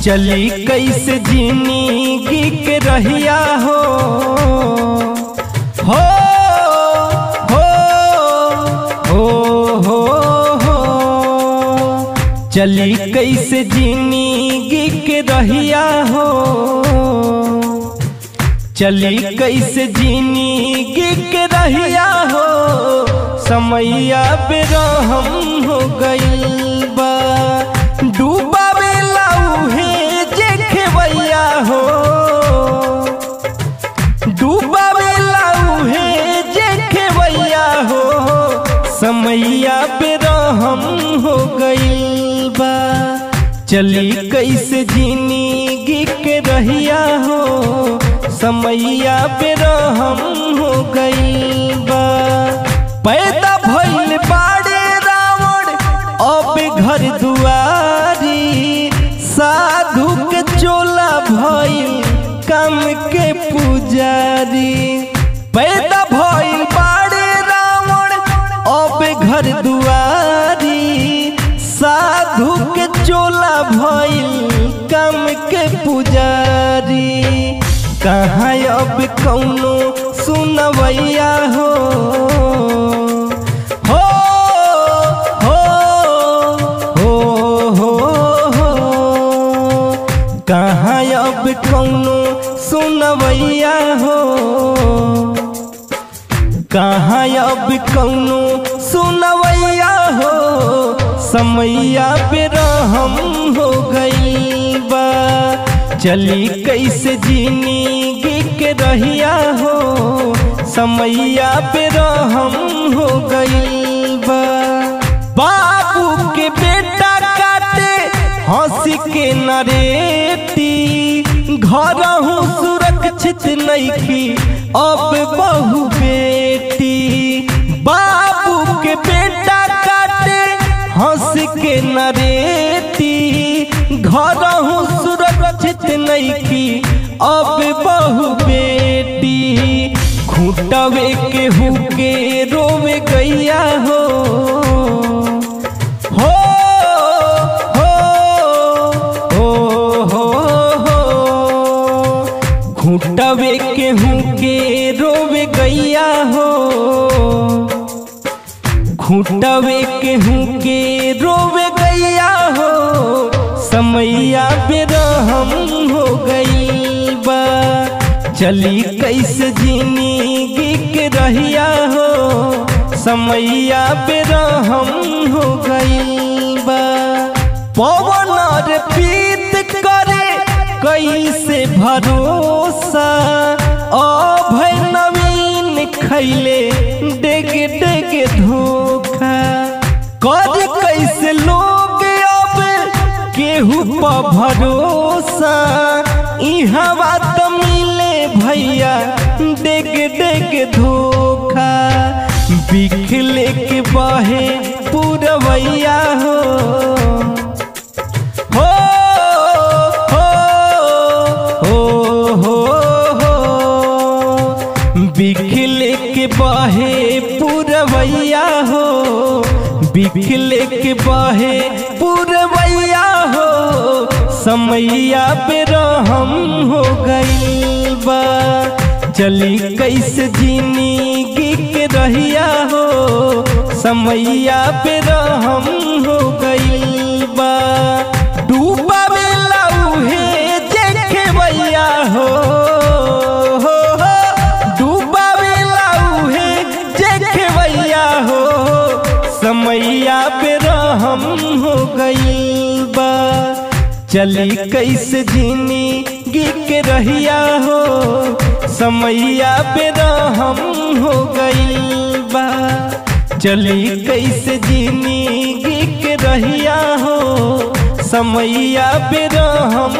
चली कैसे जिंदगी के रहिया हो हो हो हो हो हो चली कैसे जिंदगी के रहिया हो चली कैसे जिंदगी के रहिया हो समैया बेरहम हो गइल बा डूबा हो डूबा है जेठे भैया हो समैया बेरहम हो गइल बा चली कैसे जिंदगी के रहिया हो समैया बेरहम हो गइल बा पैदा भइल बाड़े रावण अब घर दुआरी साधु के चोला भइल काम के पुजारी पैदा भइल बाड़े रावण अब घर दुआरी साधु के चोला भइल काम के पुजारी कहाँ अब कौनो सुनवैया हो कहाँ अब कौनो सुनवैया हो कहाँ अब कौनो सुनवैया हो समैया बेरहम हो गइल बा चली कैसे जिंदगी के रहिया हो समैया बेरहम हो गइल बा बाबू के बेटा हंसी के नरेटी घर सुरक्षित नइखी अब बहु बेटी बाबू के बेटा काटे हंसी के नरेटी घर सुरक्षित नइखी अब बहु बेटी खूंटवे के हुके रोवे गैया हो खूंटवे के हुके रोवे गैया हो खूंटवे के हुके रोवे गैया हो समैया बेरहम हो गइल बा चली कैसे जिंदगी के रहिया हो समैया बेरहम हो गइल बा पवन रे पीत करे कैसे भरोसा अभय नवीन खैले डेग डेग धोखा कर कैसे लोग अब केहू पर भरोसा इहाँ बात मिले भैया डेग डेग धोखा बिखले के बहे पुरवैया हो बिखले के बहे पुरवैया हो बिखले के बहे पुरवैया हो समैया बेरहम हो गइल बा चली कैसे जिंदगी के रहिया हो समैया बेरहम हो गइल बा डूबा है जेठे भैया हो समैया बेरहम हो गइल बा चली कैसे जिंदगी के रहिया हो समैया बेरहम हो गइल बा चली कैसे जिंदगी के रहिया हो समैया बेरहम